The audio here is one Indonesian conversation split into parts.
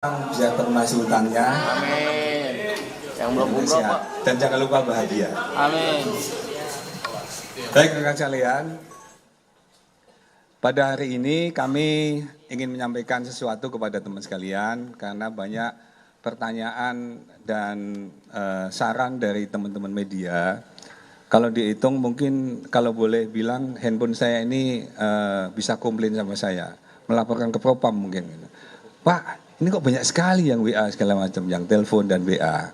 Biar termasuk hutangnya. Amin. Yang belum umroh, Pak. Dan jangan lupa bahagia. Amin. Baik rekan sekalian, pada hari ini kami ingin menyampaikan sesuatu kepada teman sekalian karena banyak pertanyaan dan saran dari teman-teman media. Kalau dihitung mungkin kalau boleh bilang handphone saya ini bisa komplain sama saya, melaporkan ke Propam mungkin. Pak, ini kok banyak sekali yang WA segala macam, yang telepon dan WA.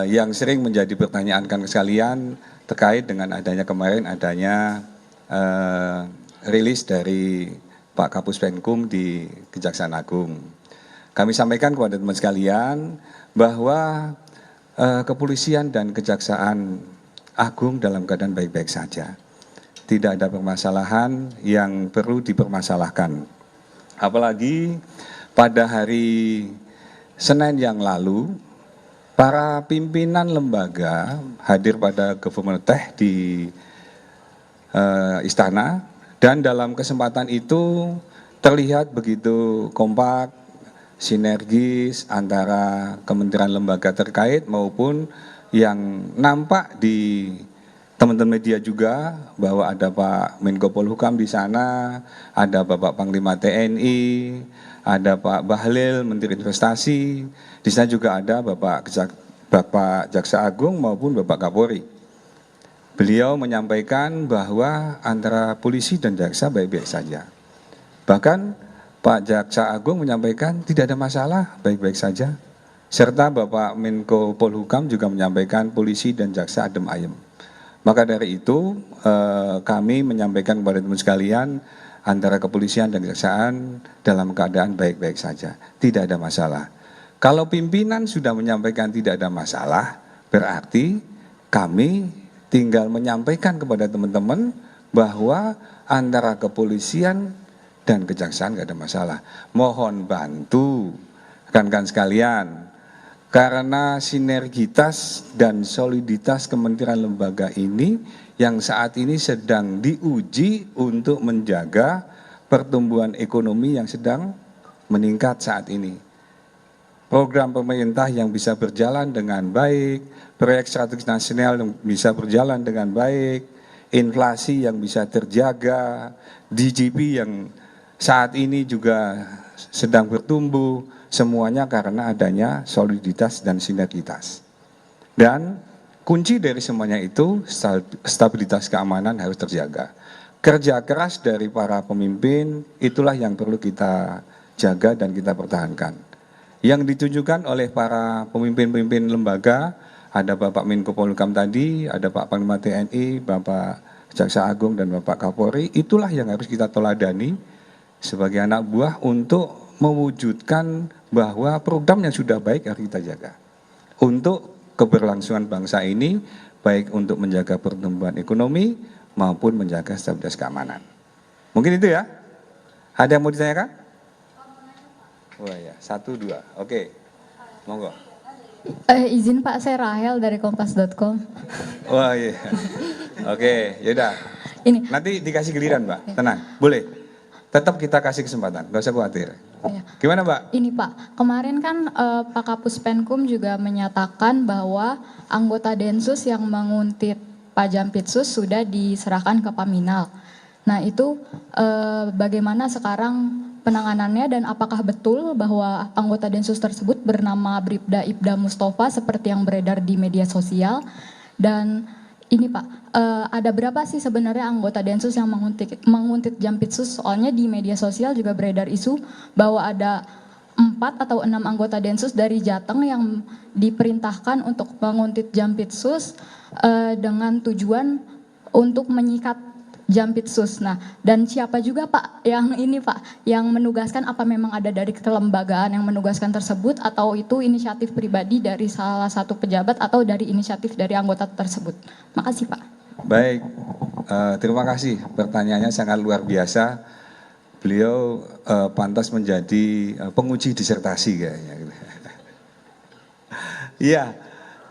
Yang sering menjadi pertanyaan kan sekalian terkait dengan adanya kemarin rilis dari Pak Kapus Penkum di Kejaksaan Agung. Kami sampaikan kepada teman sekalian bahwa kepolisian dan Kejaksaan Agung dalam keadaan baik-baik saja. Tidak ada permasalahan yang perlu dipermasalahkan. Apalagi pada hari Senin yang lalu, para pimpinan lembaga hadir pada Government Tech di Istana, dan dalam kesempatan itu terlihat begitu kompak, sinergis antara kementerian lembaga terkait maupun yang nampak di teman-teman media juga bahwa ada Pak Menko Polhukam di sana, ada Bapak Panglima TNI, ada Pak Bahlil Menteri Investasi, di sana juga ada Bapak Jaksa Agung maupun Bapak Kapolri. Beliau menyampaikan bahwa antara polisi dan jaksa baik-baik saja. Bahkan Pak Jaksa Agung menyampaikan tidak ada masalah, baik-baik saja. Serta Bapak Menko Polhukam juga menyampaikan polisi dan jaksa adem ayem. Maka dari itu kami menyampaikan kepada teman sekalian antara kepolisian dan kejaksaan dalam keadaan baik-baik saja, tidak ada masalah. Kalau pimpinan sudah menyampaikan tidak ada masalah, berarti kami tinggal menyampaikan kepada teman-teman bahwa antara kepolisian dan kejaksaan tidak ada masalah. Mohon bantu rekan-rekan sekalian, karena sinergitas dan soliditas kementerian lembaga ini yang saat ini sedang diuji untuk menjaga pertumbuhan ekonomi yang sedang meningkat saat ini. Program pemerintah yang bisa berjalan dengan baik, proyek strategis nasional yang bisa berjalan dengan baik, inflasi yang bisa terjaga, GDP yang saat ini juga sedang bertumbuh, semuanya karena adanya soliditas dan sinergitas. Dan kunci dari semuanya itu stabilitas keamanan harus terjaga. Kerja keras dari para pemimpin itulah yang perlu kita jaga dan kita pertahankan. Yang ditunjukkan oleh para pemimpin-pemimpin lembaga, ada Bapak Menko Polhukam tadi, ada Pak Panglima TNI, Bapak Jaksa Agung dan Bapak Kapolri, itulah yang harus kita teladani sebagai anak buah untuk mewujudkan bahwa program yang sudah baik harus kita jaga. Untuk keberlangsungan bangsa ini, baik untuk menjaga pertumbuhan ekonomi maupun menjaga stabilitas keamanan. Mungkin itu ya. Ada yang mau ditanyakan? Wah ya, 1, 2. Oke, monggo. Izin Pak, saya Rahel dari kompas.com. Wah iya. Oke, yaudah. Ini. Nanti dikasih giliran Mbak, tenang, boleh. Tetap kita kasih kesempatan, gak usah khawatir. Ya. Gimana Mbak? Ini Pak, kemarin kan Pak Kapus Penkum juga menyatakan bahwa anggota Densus yang menguntit Pak Jampitsus sudah diserahkan ke Paminal. Nah itu bagaimana sekarang penanganannya dan apakah betul bahwa anggota Densus tersebut bernama Bribda Ibda Mustafa seperti yang beredar di media sosial? Dan ini Pak, ada berapa sih sebenarnya anggota Densus yang menguntit Jampitsus? Soalnya di media sosial juga beredar isu bahwa ada 4 atau 6 anggota Densus dari Jateng yang diperintahkan untuk menguntit Jampitsus dengan tujuan untuk menyikat Jampitsus. Nah, dan siapa juga Pak yang ini Pak, yang menugaskan, apa memang ada dari kelembagaan yang menugaskan tersebut atau itu inisiatif pribadi dari salah satu pejabat atau dari inisiatif dari anggota tersebut? Makasih Pak. Baik, Terima kasih. Pertanyaannya sangat luar biasa. Beliau pantas menjadi penguji disertasi kayaknya. Iya,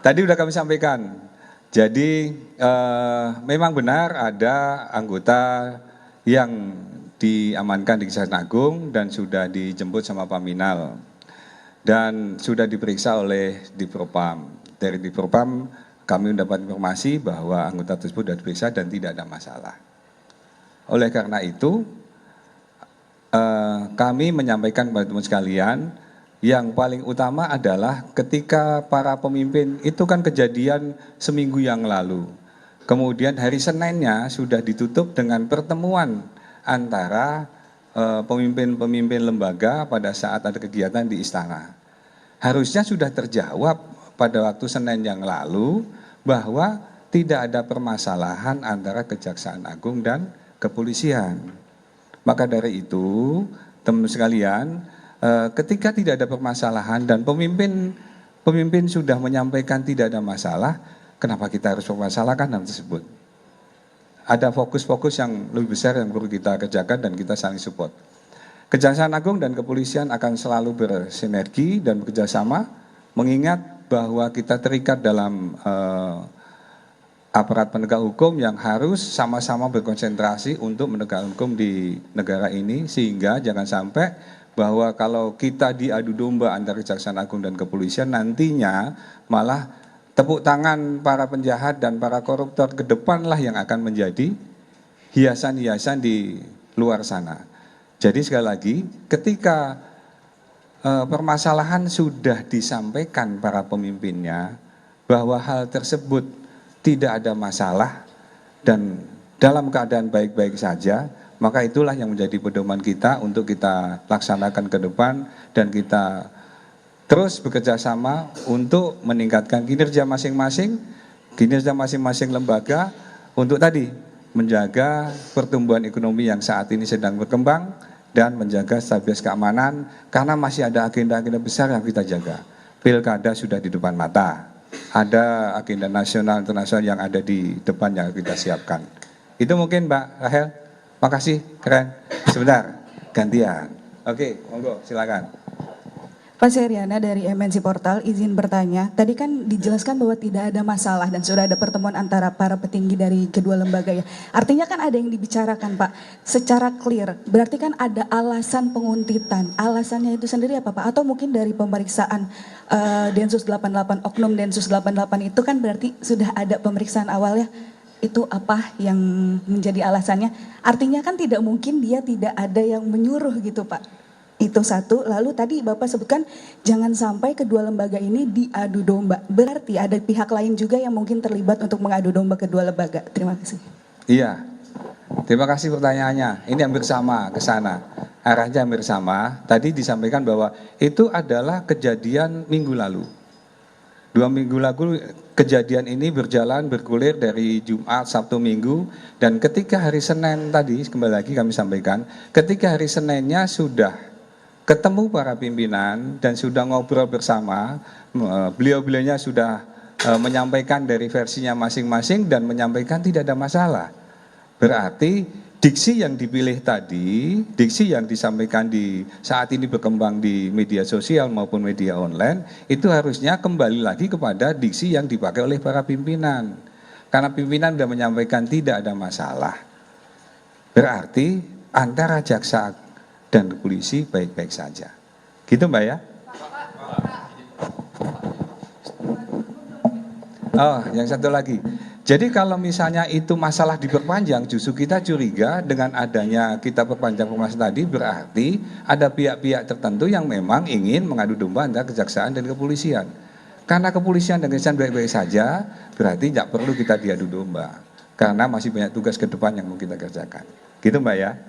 tadi sudah kami sampaikan. Jadi memang benar ada anggota yang diamankan di Kejaksaan Agung dan sudah dijemput sama Paminal. dan sudah diperiksa oleh Divpropam. Dari Divpropam kami mendapat informasi bahwa anggota tersebut sudah diperiksa dan tidak ada masalah. Oleh karena itu, kami menyampaikan kepada teman sekalian, yang paling utama adalah ketika para pemimpin itu kan kejadian seminggu yang lalu. Kemudian hari Seninnya sudah ditutup dengan pertemuan antara pemimpin-pemimpin lembaga pada saat ada kegiatan di istana. Harusnya sudah terjawab pada waktu Senin yang lalu bahwa tidak ada permasalahan antara Kejaksaan Agung dan kepolisian. Maka dari itu, teman sekalian, ketika tidak ada permasalahan dan pemimpin sudah menyampaikan tidak ada masalah, kenapa kita harus mempermasalahkan hal tersebut? Ada fokus-fokus yang lebih besar yang perlu kita kerjakan dan kita saling support. Kejaksaan Agung dan kepolisian akan selalu bersinergi dan bekerjasama, mengingat bahwa kita terikat dalam aparat penegak hukum yang harus sama-sama berkonsentrasi untuk menegakkan hukum di negara ini, sehingga jangan sampai bahwa kalau kita diadu domba antara Kejaksaan Agung dan kepolisian, nantinya malah tepuk tangan para penjahat dan para koruptor ke depanlah yang akan menjadi hiasan-hiasan di luar sana. Jadi sekali lagi, ketika permasalahan sudah disampaikan para pemimpinnya bahwa hal tersebut tidak ada masalah dan dalam keadaan baik-baik saja, maka itulah yang menjadi pedoman kita untuk kita laksanakan ke depan dan kita terus bekerja sama untuk meningkatkan kinerja masing-masing lembaga untuk tadi menjaga pertumbuhan ekonomi yang saat ini sedang berkembang dan menjaga stabilitas keamanan, karena masih ada agenda-agenda besar yang kita jaga. Pilkada sudah di depan mata, ada agenda nasional internasional yang ada di depan yang kita siapkan. Itu mungkin Mbak Rahel. Makasih, keren. Sebentar, gantian. Oke, monggo, silakan. Pak Seriana dari MNC Portal, izin bertanya. Tadi kan dijelaskan bahwa tidak ada masalah dan sudah ada pertemuan antara para petinggi dari kedua lembaga ya. Artinya kan ada yang dibicarakan Pak, secara clear. Berarti kan ada alasan penguntitan. Alasannya itu sendiri apa Pak? Atau mungkin dari pemeriksaan Densus 88, Oknum Densus 88 itu kan berarti sudah ada pemeriksaan awalnya. Itu apa yang menjadi alasannya? Artinya kan tidak mungkin dia tidak ada yang menyuruh gitu Pak. Itu satu. Lalu tadi Bapak sebutkan jangan sampai kedua lembaga ini diadu domba. Berarti ada pihak lain juga yang mungkin terlibat untuk mengadu domba kedua lembaga. Terima kasih. Iya, terima kasih pertanyaannya. Ini hampir sama ke sana. Arahnya hampir sama. Tadi disampaikan bahwa itu adalah kejadian minggu lalu. 2 minggu lalu kejadian ini bergulir dari Jumat, Sabtu, Minggu, dan ketika hari Senin tadi, kembali lagi kami sampaikan, ketika hari Seninnya sudah ketemu para pimpinan dan sudah ngobrol bersama, beliau-beliaunya sudah menyampaikan dari versinya masing-masing dan menyampaikan tidak ada masalah. Berarti diksi yang dipilih tadi, diksi yang disampaikan di saat ini berkembang di media sosial maupun media online, itu harusnya kembali lagi kepada diksi yang dipakai oleh para pimpinan. Karena pimpinan sudah menyampaikan tidak ada masalah. Berarti antara jaksa dan polisi baik-baik saja. Gitu Mbak ya? Oh, yang satu lagi. Jadi kalau misalnya itu masalah diperpanjang, justru kita curiga dengan adanya kita perpanjang pembahasan tadi, berarti ada pihak-pihak tertentu yang memang ingin mengadu domba antara kejaksaan dan kepolisian. Karena kepolisian dan kejaksaan baik-baik saja, berarti tidak perlu kita diadu domba. Karena masih banyak tugas ke depan yang mau kita kerjakan. Gitu Mbak ya?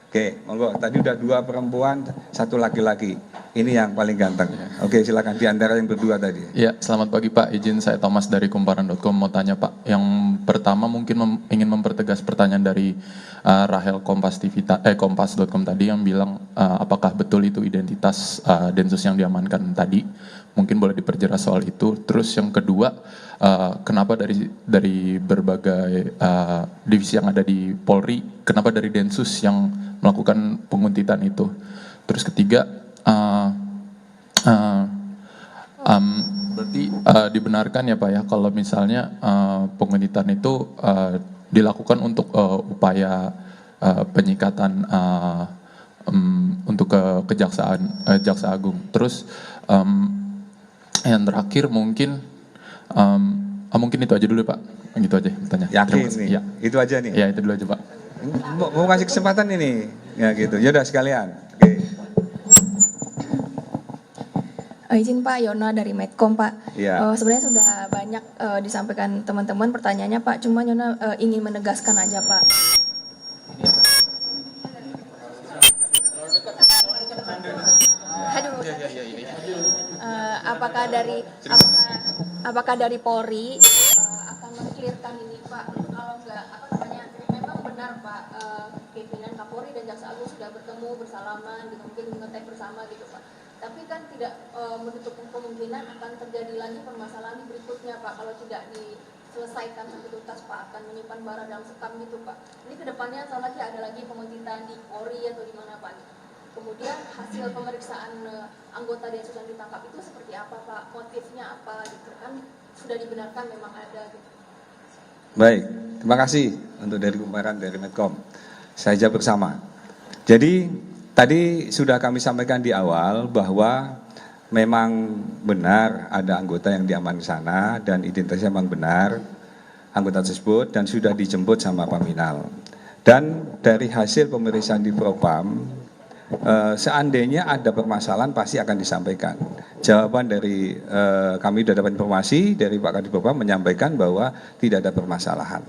Oke, monggo. Tadi udah 2 perempuan, 1 laki-laki. Ini yang paling ganteng. Oke, silakan di antara yang berdua tadi. Ya, selamat pagi Pak. Izin saya Thomas dari Kumparan.com mau tanya Pak. Yang pertama mungkin ingin mempertegas pertanyaan dari Rahel Kompas.com tadi yang bilang apakah betul itu identitas Densus yang diamankan tadi. Mungkin boleh diperjelas soal itu. Terus yang kedua, kenapa dari berbagai divisi yang ada di Polri, kenapa dari Densus yang melakukan penguntitan itu? Terus ketiga, berarti dibenarkan ya Pak ya kalau misalnya penguntitan itu dilakukan untuk upaya penyikatan untuk ke kejaksaan Jaksa Agung. Terus yang terakhir mungkin mungkin itu aja dulu Pak, gitu aja bertanya. Yakin nih? Ya. Itu aja nih? Ya itu dulu aja Pak. Mau kasih kesempatan ini, ya gitu. Yaudah sekalian. Oke. Izin Pak, Yona dari Medcom Pak. Iya. Sebenarnya sudah banyak disampaikan teman-teman pertanyaannya Pak, cuma Yona ingin menegaskan aja Pak. Aduh. Apakah dari Polri akan mengklirkan ini Pak? Kalau enggak, apa namanya? Memang benar Pak, pimpinan Kapolri dan Jaksa Agung sudah bertemu bersalaman, gitu, mungkin mengetek bersama gitu Pak. Tapi kan tidak menutup kemungkinan akan terjadi lagi permasalahan berikutnya Pak, kalau tidak diselesaikan sampai tuntas Pak, akan menyimpan bara dalam sekam gitu Pak. Ini kedepannya lagi ada lagi penguntitan di Polri atau di mana Pak? Kemudian hasil pemeriksaan anggota Densus yang ditangkap itu seperti apa Pak? Motifnya apa gitu kan? Sudah dibenarkan memang ada gitu. Baik, terima kasih untuk dari kumparan dari Medcom. Saya jawab bersama. Jadi tadi sudah kami sampaikan di awal bahwa memang benar ada anggota yang diamankan di sana dan identitasnya memang benar anggota tersebut dan sudah dijemput sama Paminal. Dan dari hasil pemeriksaan di Propam, seandainya ada permasalahan pasti akan disampaikan. Jawaban dari kami sudah dapat informasi dari Pak Kadif Propam menyampaikan bahwa tidak ada permasalahan.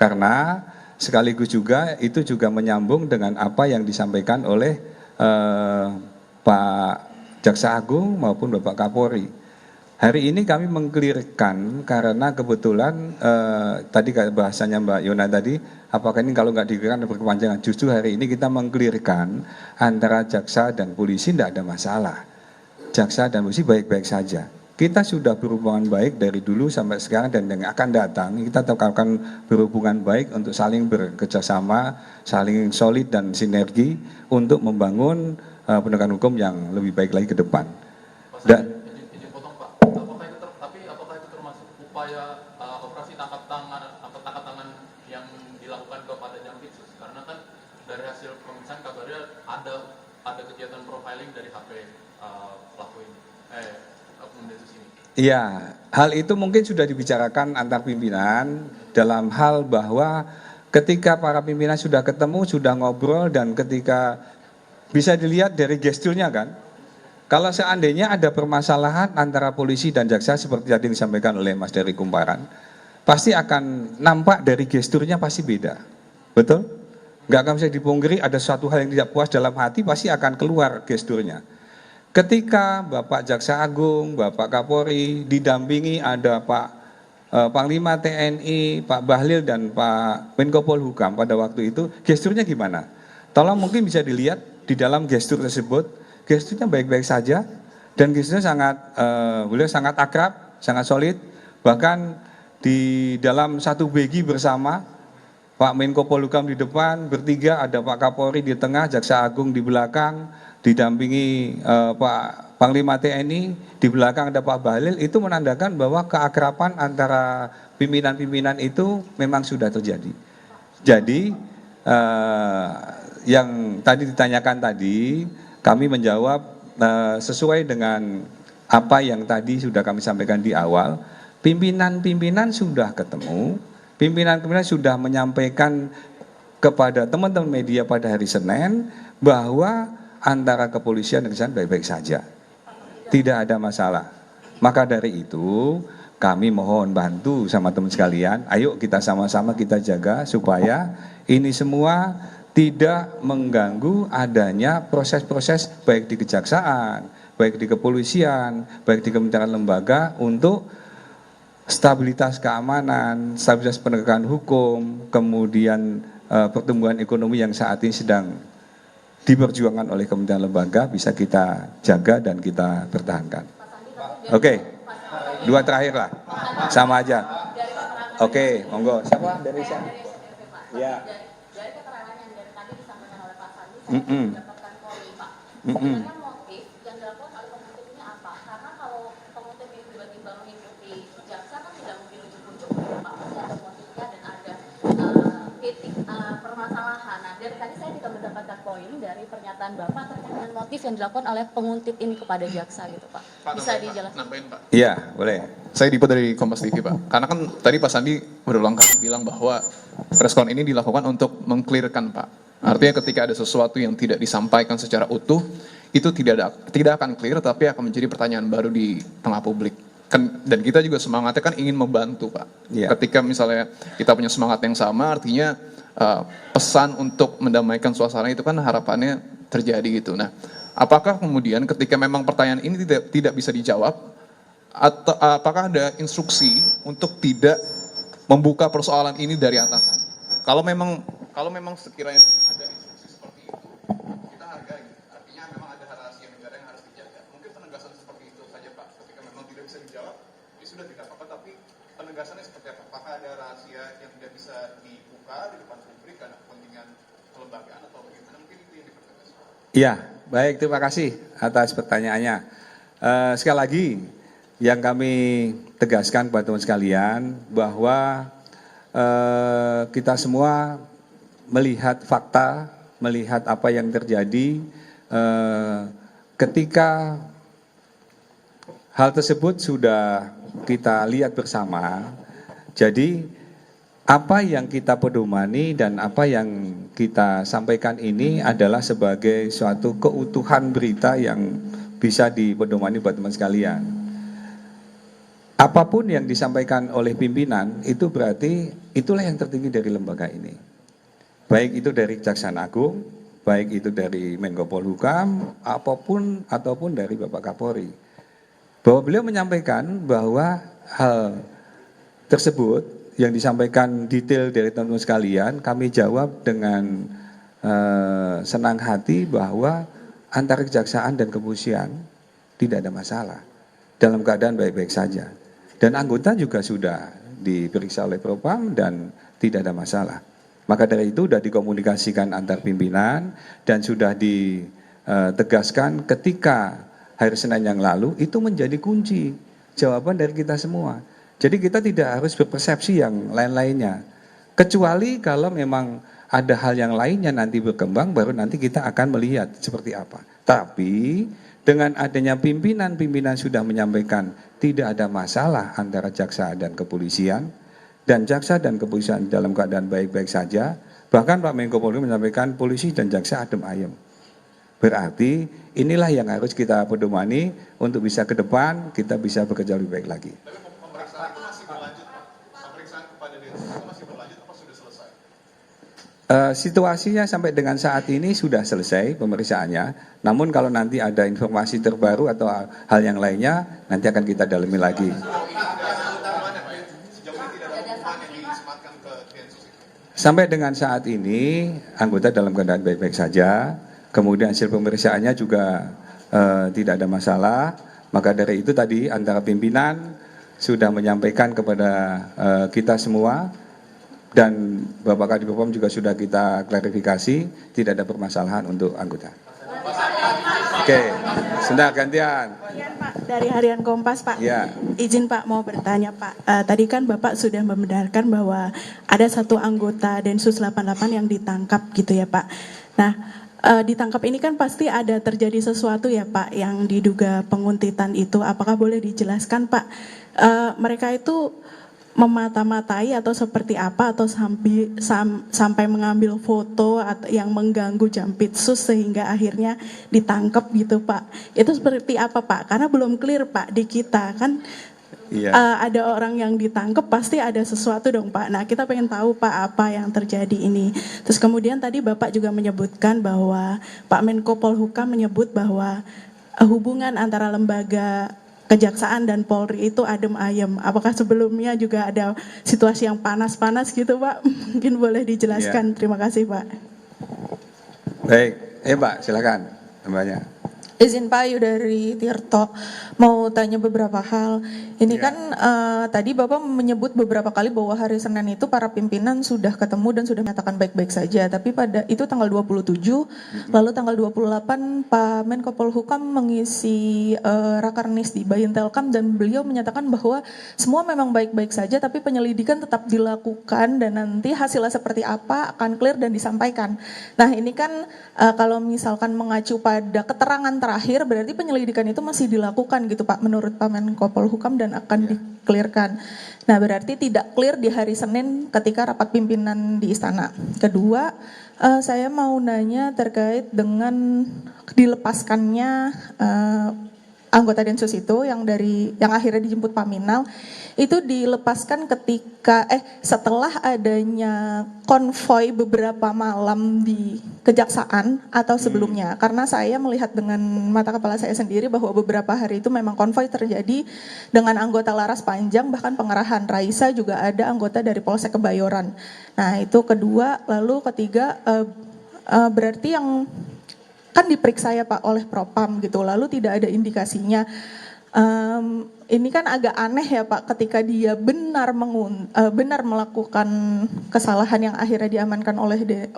Karena sekaligus juga itu juga menyambung dengan apa yang disampaikan oleh Pak Jaksa Agung maupun Bapak Kapolri. Hari ini kami mengklirkan karena kebetulan tadi bahasanya Mbak Yona tadi, apakah ini kalau nggak diklirkan berkepanjangan. Justru hari ini kita mengklirkan antara jaksa dan polisi tidak ada masalah. Jaksa dan polisi baik-baik saja. Kita sudah berhubungan baik dari dulu sampai sekarang dan yang akan datang kita tetap akan berhubungan baik untuk saling bekerjasama, saling solid dan sinergi untuk membangun penegakan hukum yang lebih baik lagi ke depan. Dan Izin potong Pak, apakah itu termasuk upaya operasi tangkap tangan yang dilakukan kepada Jampitsus? Karena kan dari hasil pemeriksaan kabarnya ada kegiatan profiling dari HP pelaku ini, akun Densus ini. iya, hal itu mungkin sudah dibicarakan antar pimpinan dalam hal bahwa ketika para pimpinan sudah ketemu, sudah ngobrol dan ketika bisa dilihat dari gesturnya kan. Kalau seandainya ada permasalahan antara polisi dan jaksa seperti tadi disampaikan oleh Mas dari Kumparan, pasti akan nampak dari gesturnya pasti beda. Betul? Nggak akan bisa dipungkiri ada suatu hal yang tidak puas dalam hati pasti akan keluar gesturnya. Ketika Bapak Jaksa Agung, Bapak Kapolri didampingi ada Pak Panglima TNI, Pak Bahlil dan Pak Menko Polhukam pada waktu itu, gesturnya gimana? Tolong mungkin bisa dilihat di dalam gestur tersebut. Gesturnya baik-baik saja dan gesturnya beliau sangat akrab, sangat solid. Bahkan di dalam satu begi bersama, Pak Menko Polhukam di depan, bertiga ada Pak Kapolri di tengah, Jaksa Agung di belakang, didampingi Pak Panglima TNI, di belakang ada Pak Bahlil, itu menandakan bahwa keakraban antara pimpinan-pimpinan itu memang sudah terjadi. Jadi yang tadi ditanyakan tadi, kami menjawab sesuai dengan apa yang tadi sudah kami sampaikan di awal. Pimpinan-pimpinan sudah ketemu, pimpinan-pimpinan sudah menyampaikan kepada teman-teman media pada hari Senin bahwa antara kepolisian dan kejaksaan baik-baik saja. Tidak ada masalah. Maka dari itu kami mohon bantu sama teman sekalian, ayo kita sama-sama kita jaga supaya ini semua tidak mengganggu adanya proses-proses baik di kejaksaan, baik di kepolisian, baik di kementerian lembaga untuk stabilitas keamanan, stabilitas penegakan hukum, kemudian pertumbuhan ekonomi yang saat ini sedang diperjuangkan oleh kementerian lembaga bisa kita jaga dan kita pertahankan. Oke, dua terakhir lah, sama aja. Oke, monggo. Siapa dari siapa? Ya. Mendapatkan Polri, Pak. Sebenarnya motif yang dilakukan oleh penuntut ini apa? Karena kalau penuntut itu tiba-tiba mengikuti jaksa kan tidak mungkin ujuk-ujuk, Pak. Pasti ada motifnya dan ada titik permasalahan. Nah, dari tadi saya tidak mendapatkan poin. ini dari pernyataan Bapak terkait dengan motif yang dilakukan oleh penguntit ini kepada jaksa gitu Pak. Bisa dijelaskan? Nambahin Pak. Iya, boleh. Saya Dipo dari Kompas TV Pak. Karena kan tadi Pak Sandi berulang kali bilang bahwa preskon ini dilakukan untuk mengklirkan Pak. Artinya ketika ada sesuatu yang tidak disampaikan secara utuh, itu tidak akan clear tapi akan menjadi pertanyaan baru di tengah publik. Dan kita juga semangatnya kan ingin membantu Pak. Iya. Ketika misalnya kita punya semangat yang sama, artinya pesan untuk mendamaikan suasana itu kan harapannya terjadi gitu. Nah, apakah kemudian ketika memang pertanyaan ini tidak bisa dijawab, atau apakah ada instruksi untuk tidak membuka persoalan ini dari atasan? Kalau memang sekiranya ada instruksi seperti itu, kita hargai. Artinya memang ada rahasia negara yang harus dijaga. Mungkin penegasan seperti itu saja Pak. Ketika memang tidak bisa dijawab, ya sudah tidak apa-apa. Tapi penegasannya seperti apa? Apakah ada rahasia yang tidak bisa dibuka di depan publik karena kepentingan kelembagaan atau bagaimana? Mungkin itu yang dipertegas. Iya, baik, terima kasih atas pertanyaannya. Sekali lagi, yang kami tegaskan kepada teman sekalian bahwa kita semua melihat fakta, melihat apa yang terjadi ketika hal tersebut sudah kita lihat bersama. Jadi apa yang kita pedomani dan apa yang kita sampaikan ini adalah sebagai suatu keutuhan berita yang bisa dipedomani buat teman sekalian. Apapun yang disampaikan oleh pimpinan itu berarti itulah yang tertinggi dari lembaga ini. Baik itu dari Kejaksaan Agung, baik itu dari Menko Polhukam, ataupun dari Bapak Kapolri. Bahwa beliau menyampaikan bahwa hal tersebut yang disampaikan detail dari teman-teman sekalian, kami jawab dengan senang hati bahwa antara kejaksaan dan kepolisian tidak ada masalah, dalam keadaan baik-baik saja. Dan anggota juga sudah diperiksa oleh Propam dan tidak ada masalah. Maka dari itu sudah dikomunikasikan antar pimpinan dan sudah ditegaskan ketika hari Senin yang lalu, itu menjadi kunci jawaban dari kita semua. Jadi kita tidak harus berpersepsi yang lain-lainnya. Kecuali kalau memang ada hal yang lainnya nanti berkembang, baru nanti kita akan melihat seperti apa. Tapi dengan adanya pimpinan sudah menyampaikan tidak ada masalah antara jaksa dan kepolisian, dan jaksa dan kepolisian dalam keadaan baik-baik saja. Bahkan Pak Menko Polri menyampaikan polisi dan jaksa adem ayem. Berarti inilah yang harus kita pedomani untuk bisa ke depan kita bisa bekerja lebih baik lagi. Tapi pemeriksaan itu masih berlanjut Pak? Pemeriksaan kepada Densus itu masih berlanjut apa sudah selesai? Situasinya sampai dengan saat ini sudah selesai pemeriksaannya. Namun kalau nanti ada informasi terbaru atau hal yang lainnya, nanti akan kita dalami lagi. Sampai dengan saat ini anggota dalam keadaan baik-baik saja. Kemudian hasil pemeriksaannya juga tidak ada masalah. Maka dari itu tadi antara pimpinan sudah menyampaikan kepada kita semua dan Bapak Kadif Propam juga sudah kita klarifikasi tidak ada permasalahan untuk anggota. Oke, sudah gantian. Pak, dari Harian Kompas Pak. Ya. Izin Pak mau bertanya Pak. Tadi kan Bapak sudah membenarkan bahwa ada satu anggota Densus 88 yang ditangkap gitu ya Pak. Nah, ditangkap ini kan pasti ada terjadi sesuatu ya Pak yang diduga penguntitan itu. Apakah boleh dijelaskan Pak? Mereka itu memata-matai atau seperti apa atau sampai mengambil foto atau yang mengganggu Jampitsus sehingga akhirnya ditangkap gitu Pak. Itu seperti apa Pak? Karena belum clear Pak di kita kan. Iya. Ada orang yang ditangkap pasti ada sesuatu dong Pak. Nah kita pengen tahu Pak apa yang terjadi ini. Terus kemudian tadi Bapak juga menyebutkan bahwa Pak Menko Polhukam menyebut bahwa hubungan antara lembaga Kejaksaan dan Polri itu adem ayem. Apakah sebelumnya juga ada situasi yang panas-panas gitu Pak? Mungkin boleh dijelaskan. Terima kasih Pak. Baik, Pak silakan tambahnya. Izin Pak Ayu dari Tirto, mau tanya beberapa hal. Ini kan tadi Bapak menyebut beberapa kali bahwa hari Senin itu para pimpinan sudah ketemu dan sudah menyatakan baik-baik saja. Tapi pada itu tanggal 27, lalu tanggal 28 Pak Menko Polhukam mengisi rakernis di Bayintelkam dan beliau menyatakan bahwa semua memang baik-baik saja tapi penyelidikan tetap dilakukan dan nanti hasilnya seperti apa akan clear dan disampaikan. Nah ini kan kalau misalkan mengacu pada keterangan terakhir berarti penyelidikan itu masih dilakukan gitu Pak menurut Pak Menko Polhukam dan akan diklirkan. Nah berarti tidak clear di hari Senin ketika rapat pimpinan di Istana. Kedua, saya mau nanya terkait dengan dilepaskannya anggota Densus itu yang akhirnya dijemput Paminal itu dilepaskan ketika setelah adanya konvoy beberapa malam di Kejaksaan atau sebelumnya, karena saya melihat dengan mata kepala saya sendiri bahwa beberapa hari itu memang konvoy terjadi dengan anggota Laras Panjang, bahkan pengerahan Raisa juga ada anggota dari Polsek Kebayoran. Nah itu kedua, lalu ketiga berarti yang kan diperiksa ya Pak oleh Propam gitu, lalu tidak ada indikasinya. Ini kan agak aneh ya Pak ketika dia benar melakukan kesalahan yang akhirnya diamankan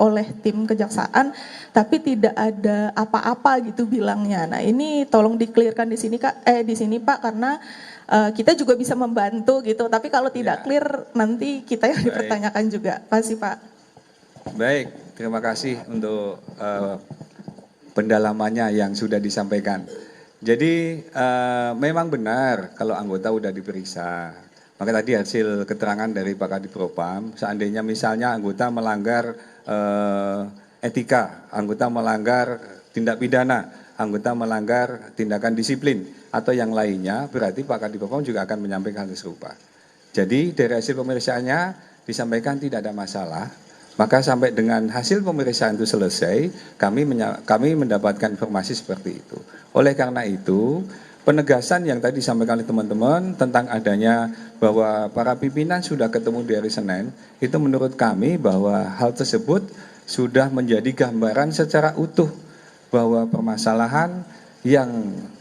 oleh tim kejaksaan tapi tidak ada apa-apa gitu bilangnya. Nah ini tolong diklirkan di sini Pak karena kita juga bisa membantu gitu, tapi kalau tidak clear nanti kita yang dipertanyakan juga. Terima kasih Pak. Baik, terima kasih untuk pendalamannya yang sudah disampaikan. Jadi memang benar kalau anggota sudah diperiksa. Maka tadi hasil keterangan dari Pak Kadif Propam, seandainya misalnya anggota melanggar etika, anggota melanggar tindak pidana, anggota melanggar tindakan disiplin atau yang lainnya, berarti Pak Kadif Propam juga akan menyampaikan hal serupa. Jadi dari hasil pemeriksaannya disampaikan tidak ada masalah. Maka sampai dengan hasil pemeriksaan itu selesai, kami mendapatkan informasi seperti itu. Oleh karena itu, penegasan yang tadi disampaikan oleh teman-teman tentang adanya bahwa para pimpinan sudah ketemu di hari Senin, itu menurut kami bahwa hal tersebut sudah menjadi gambaran secara utuh bahwa permasalahan yang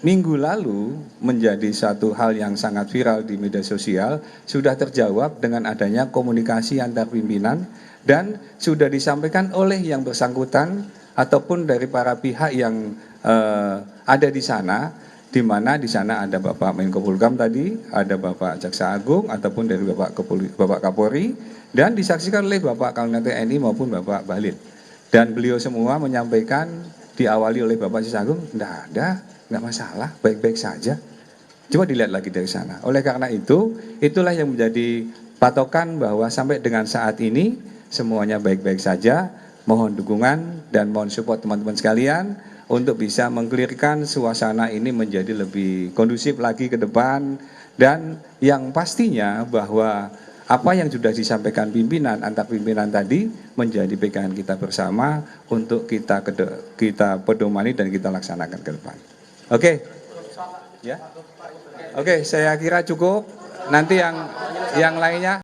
minggu lalu menjadi satu hal yang sangat viral di media sosial sudah terjawab dengan adanya komunikasi antar pimpinan dan sudah disampaikan oleh yang bersangkutan ataupun dari para pihak yang ada di sana, di mana di sana ada Bapak Menko Polhukam tadi, ada Bapak Jaksa Agung ataupun dari Bapak Kapolri dan disaksikan oleh Bapak Kolonel TNI maupun Bapak Bahlil. Dan beliau semua menyampaikan diawali oleh Bapak Jaksa Agung, enggak masalah, baik-baik saja. Coba dilihat lagi dari sana. Oleh karena itu, itulah yang menjadi patokan bahwa sampai dengan saat ini semuanya baik-baik saja. Mohon dukungan dan mohon support teman-teman sekalian untuk bisa mengklirkan suasana ini menjadi lebih kondusif lagi ke depan. Dan yang pastinya bahwa apa yang sudah disampaikan pimpinan, antar pimpinan tadi menjadi pegangan kita bersama untuk kita pedomani dan kita laksanakan ke depan. Oke. Ya. Oke, saya kira cukup. Nanti yang lainnya